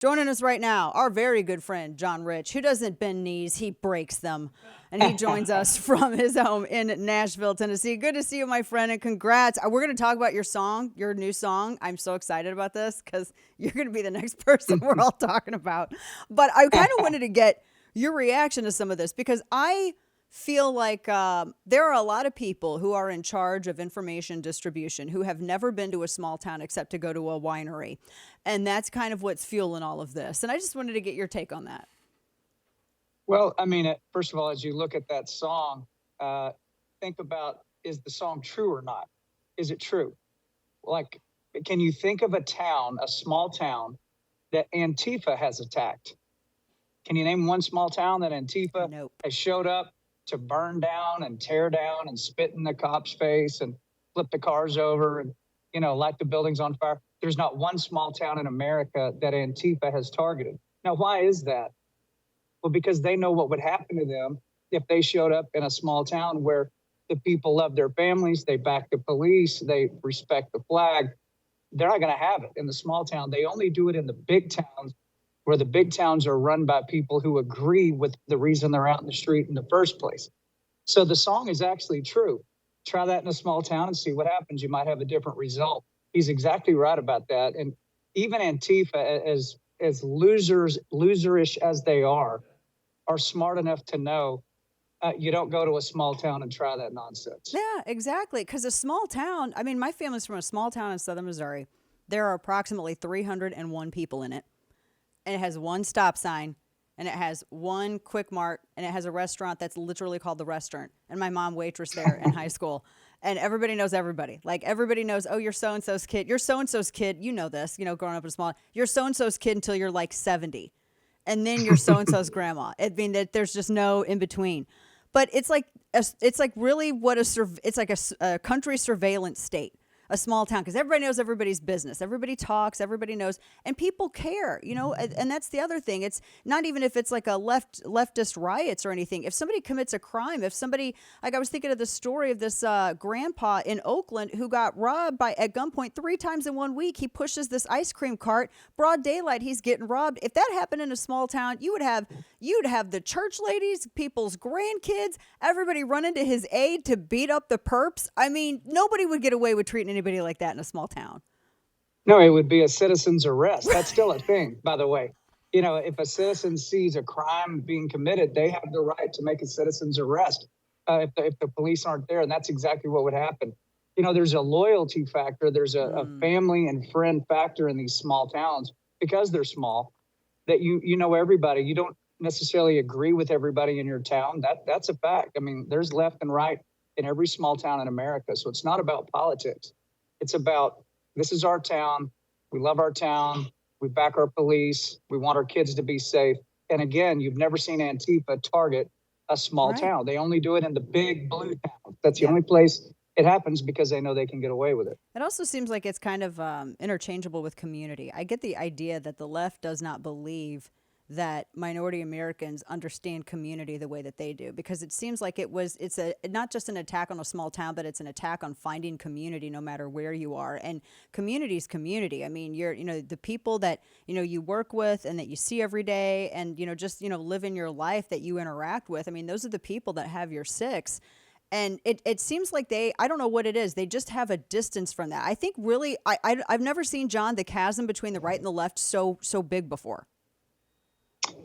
Joining us right now, our very good friend, John Rich, who doesn't bend knees, he breaks them. And he joins us from his home in Nashville, Tennessee. Good to see you, my friend, and congrats. We're going to talk about your song, your new song. I'm so excited about this because you're going to be the next person we're all talking about. But I kind of wanted to get your reaction to some of this because I feel like there are a lot of people who are in charge of information distribution who have never been to a small town except to go to a winery. And that's kind of what's fueling all of this. And I just wanted to get your take on that. Well, I mean, first of all, as you look at that song, think about, is the song true or not? Is it true? Like, can you think of a town, a small town, that Antifa has attacked? Can you name one small town that Antifa has showed up to burn down and tear down and spit in the cop's face and flip the cars over and, light the buildings on fire? There's not one small town in America that Antifa has targeted. Now, why is that? Well, because they know what would happen to them if they showed up in a small town where the people love their families, they back the police, they respect the flag. They're not going to have it in the small town. They only do it in the big towns, where the big towns are run by people who agree with the reason they're out in the street in the first place. So the song is actually true. Try that in a small town and see what happens. You might have a different result. He's exactly right about that. And even Antifa, as loserish as they are smart enough to know you don't go to a small town and try that nonsense. Yeah, exactly. Because a small town, I mean, my family's from a small town in southern Missouri. There are approximately 301 people in it. And it has one stop sign, and it has one Quick Mart, and it has a restaurant that's literally called The Restaurant. And my mom waitress there in high school. And everybody knows everybody. Like, everybody knows, oh, you're so-and-so's kid. You're so-and-so's kid. You know this, growing up in a small, you're so-and-so's kid until you're like 70. And then you're so-and-so's grandma. I mean, that there's just no in between. But it's like really what it's like a country surveillance state. A small town, because everybody knows everybody's business. Everybody talks, everybody knows, and people care, and that's the other thing. It's not even if it's like a leftist riots or anything. If somebody commits a crime, if somebody, like I was thinking of the story of this grandpa in Oakland who got robbed at gunpoint 3 times in 1 week. He pushes this ice cream cart, broad daylight, he's getting robbed. If that happened in a small town, you'd have the church ladies, people's grandkids, everybody running to his aid to beat up the perps. I mean, nobody would get away with treating anybody like that in a small town. No, it would be a citizen's arrest. That's still a thing, by the way. If a citizen sees a crime being committed, they have the right to make a citizen's arrest if the police aren't there. And that's exactly what would happen. There's a loyalty factor. There's a family and friend factor in these small towns because they're small, that you know everybody. You don't necessarily agree with everybody in your town. That's a fact. I mean, there's left and right in every small town in America. So it's not about politics. It's about, this is our town. We love our town. We back our police. We want our kids to be safe. And again, you've never seen Antifa target a small town. They only do it in the big blue towns. That's the only place it happens, because they know they can get away with it. It also seems like it's kind of interchangeable with community. I get the idea that the left does not believe that minority Americans understand community the way that they do, because it seems like it's not just an attack on a small town, but it's an attack on finding community no matter where you are. And community's community. I mean, the people that, you work with and that you see every day and, just, live in your life that you interact with. I mean, those are the people that have your six. And it seems like I don't know what it is. They just have a distance from that. I think really, I've never seen, John, the chasm between the right and the left so big before.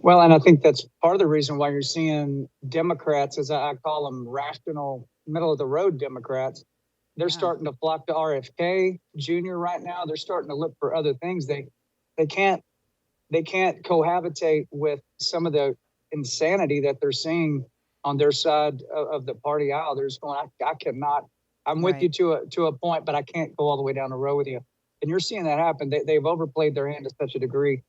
Well, and I think that's part of the reason why you're seeing Democrats, as I call them, rational, middle-of-the-road Democrats. They're starting to flock to RFK Jr. right now. They're starting to look for other things. They can't cohabitate with some of the insanity that they're seeing on their side of the party aisle. They're just going, I cannot. I'm with you to a point, but I can't go all the way down the road with you. And you're seeing that happen. They've overplayed their hand to such a degree.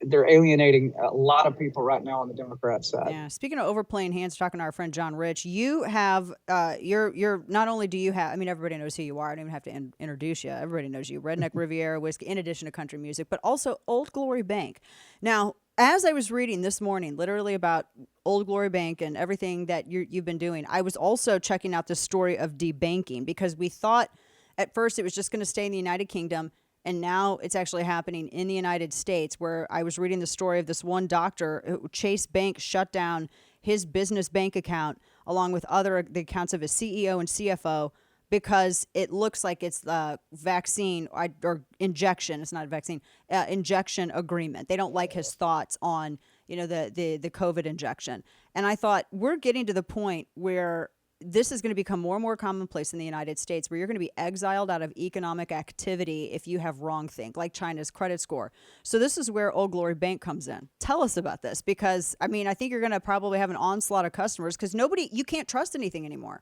They're alienating a lot of people right now on the Democrat side. Yeah. Speaking of overplaying hands, talking to our friend John Rich, you have you're not only do you have, I mean, everybody knows who you are. I don't even have to introduce you. Everybody knows you. Redneck Riviera Whiskey, in addition to country music, but also Old Glory Bank. Now, as I was reading this morning, literally about Old Glory Bank and everything that you've been doing, I was also checking out the story of debanking, because we thought at first it was just going to stay in the United Kingdom. And now it's actually happening in the United States, where I was reading the story of this one doctor. Chase Bank shut down his business bank account along with the accounts of his CEO and CFO because it looks like it's the vaccine or injection. It's not a vaccine, injection agreement. They don't like his thoughts on, the COVID injection. And I thought, we're getting to the point where this is going to become more and more commonplace in the United States, where you're going to be exiled out of economic activity if you have wrongthink, like China's credit score. So this is where Old Glory Bank comes in. Tell us about this, because I think you're going to probably have an onslaught of customers because you can't trust anything anymore.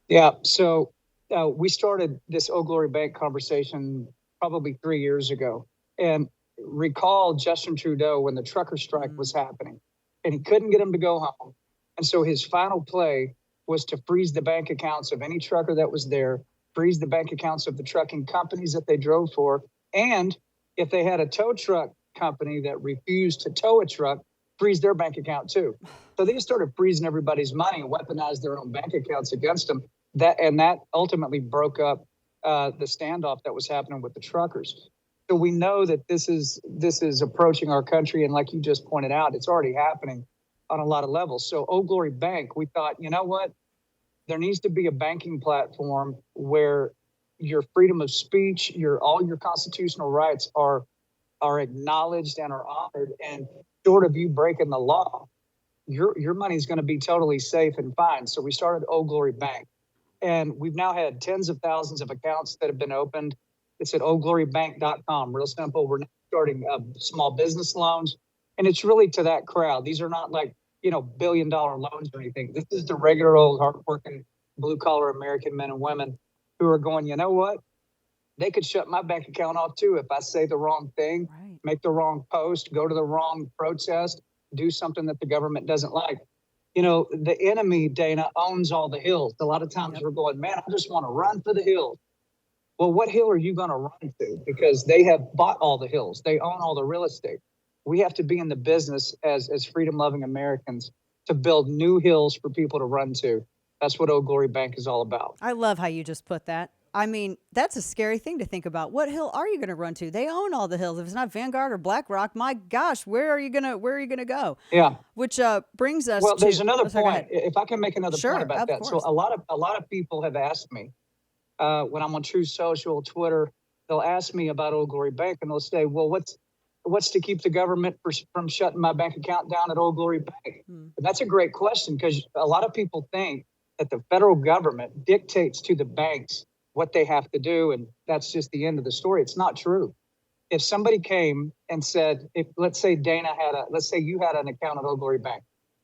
Yeah. So we started this Old Glory Bank conversation probably 3 years ago, and recall Justin Trudeau when the trucker strike was happening, and he couldn't get them to go home, and so his final play was to freeze the bank accounts of any trucker that was there, freeze the bank accounts of the trucking companies that they drove for, and if they had a tow truck company that refused to tow a truck, freeze their bank account too. So they just started freezing everybody's money and weaponized their own bank accounts against them. That ultimately broke up the standoff that was happening with the truckers. So we know that this is approaching our country, and like you just pointed out, it's already happening on a lot of levels. So Old Glory Bank, we thought, you know what? There needs to be a banking platform where your freedom of speech, all your constitutional rights are acknowledged and are honored. And short of you breaking the law, your money is going to be totally safe and fine. So we started Old Glory Bank, and we've now had tens of thousands of accounts that have been opened. It's at oldglorybank.com. Real simple. We're now starting small business loans. And it's really to that crowd. These are not like, $1 billion loans or anything. This is the regular old hardworking blue collar American men and women who are going, you know what? They could shut my bank account off too if I say the wrong thing, right, make the wrong post, go to the wrong protest, do something that the government doesn't like. The enemy, Dana, owns all the hills. A lot of times we're going, man, I just want to run for the hills. Well, what hill are you going to run to? Because they have bought all the hills. They own all the real estate. We have to be in the business as freedom-loving Americans to build new hills for people to run to. That's what Old Glory Bank is all about. I love how you just put that. That's a scary thing to think about. What hill are you going to run to? They own all the hills. If it's not Vanguard or BlackRock, my gosh, where are you gonna go? Yeah. Which brings us. Well, there's another point. If I can make another point about that. Course. So a lot of people have asked me when I'm on Truth Social, Twitter, they'll ask me about Old Glory Bank, and they'll say, "Well, what's to keep the government from shutting my bank account down at Old Glory Bank?" And that's a great question, because a lot of people think that the federal government dictates to the banks what they have to do, and that's just the end of the story. It's not true. If somebody came and said, let's say you had an account at Old Glory Bank,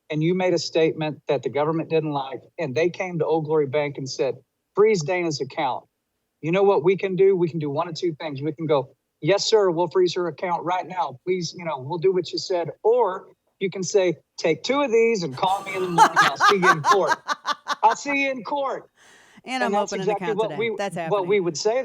and you made a statement that the government didn't like, and they came to Old Glory Bank and said, freeze Dana's account. You know what we can do? We can do one of two things. We can go, yes, sir, we'll freeze her account right now. Please, we'll do what you said. Or you can say, take 2 of these and call me in the morning. I'll see you in court. I'll see you in court. And I'm opening an account today. That's happening. Well, we would say,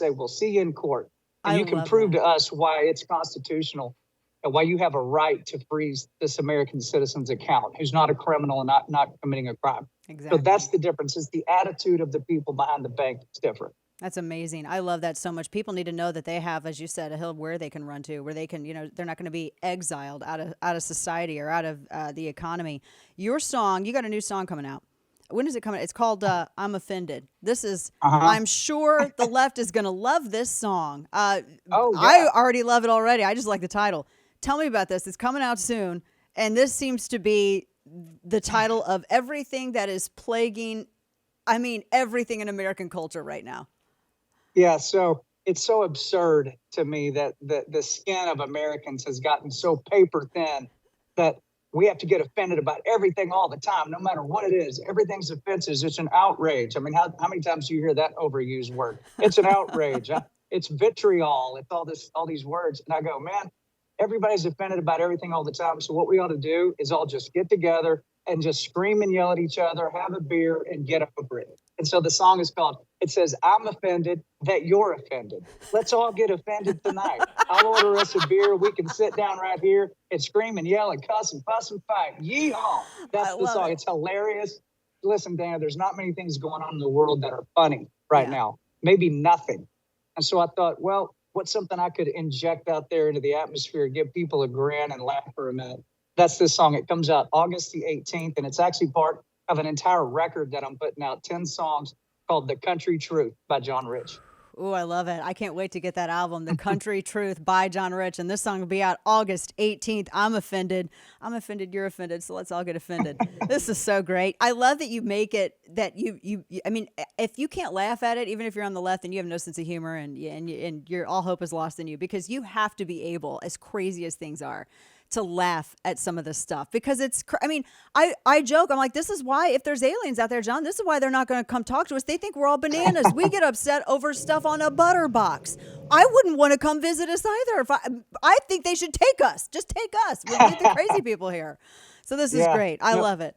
we'll see you in court. And you can prove to us why it's constitutional and why you have a right to freeze this American citizen's account who's not a criminal and not committing a crime. Exactly. So that's the difference. It's the attitude of the people behind the bank that's different. That's amazing. I love that so much. People need to know that they have, as you said, a hill where they can run to, where they can, they're not going to be exiled out of society or out of the economy. Your song, you got a new song coming out. When is it coming? It's called I'm Offended. This is, I'm sure the left is going to love this song. I already love it already. I just like the title. Tell me about this. It's coming out soon. And this seems to be the title of everything that is plaguing, everything in American culture right now. Yeah. So it's so absurd to me that the skin of Americans has gotten so paper thin that we have to get offended about everything all the time, no matter what it is. Everything's offensive. It's an outrage. How many times do you hear that overused word? It's an outrage. It's vitriol. It's all these words. And I go, man, everybody's offended about everything all the time. So what we ought to do is all just get together and just scream and yell at each other, have a beer, and get over it. And so the song is called, it says, I'm offended that you're offended. Let's all get offended tonight. I'll order us a beer. We can sit down right here and scream and yell and cuss and fuss and fight. Yeehaw. That's the song. It's hilarious. Listen, Dana, there's not many things going on in the world that are funny right now. Maybe nothing. And so I thought, well, what's something I could inject out there into the atmosphere, give people a grin and laugh for a minute? That's this song. It comes out August the 18th, and it's actually part of an entire record that I'm putting out, 10 songs called The Country Truth by John Rich. Ooh, I love it. I can't wait to get that album, The Country Truth by John Rich. And this song will be out August 18th. I'm offended. I'm offended. You're offended. So let's all get offended. This is so great. I love that you make it that I mean, if you can't laugh at it, even if you're on the left and you have no sense of humor and you're all hope is lost in you, because you have to be able, as crazy as things are, to laugh at some of this stuff, because I mean, I joke, I'm like, this is why, if there's aliens out there, John, this is why they're not going to come talk to us. They think we're all bananas. We get upset over stuff on a butter box. I wouldn't want to come visit us either. If I think they should take us. Just take us. We're the crazy people here. So this is great. I love it.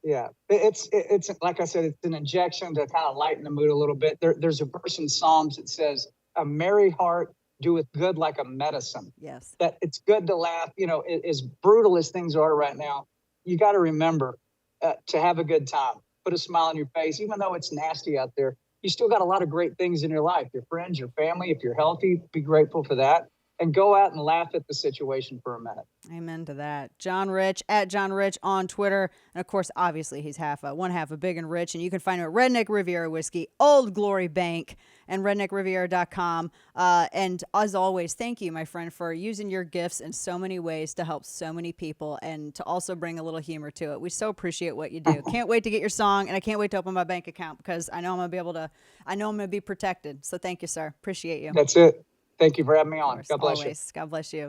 Yeah, it's like I said, it's an injection to kind of lighten the mood a little bit. There's a verse in Psalms that says, "A merry heart doeth good like a medicine." Yes. That it's good to laugh. You know, as brutal as things are right now, you got to remember to have a good time. Put a smile on your face, even though it's nasty out there. You still got a lot of great things in your life. Your friends, your family. If you're healthy, be grateful for that. And go out and laugh at the situation for a minute. Amen to that. John Rich, at John Rich on Twitter. And of course, obviously, he's one half of Big and Rich. And you can find him at Redneck Riviera Whiskey, Old Glory Bank, and redneckriviera.com. And as always, thank you, my friend, for using your gifts in so many ways to help so many people and to also bring a little humor to it. We so appreciate what you do. Can't wait to get your song, and I can't wait to open my bank account, because I know I'm going to be protected. So thank you, sir. Appreciate you. That's it. Thank you for having me on. God bless you. Always. God bless you.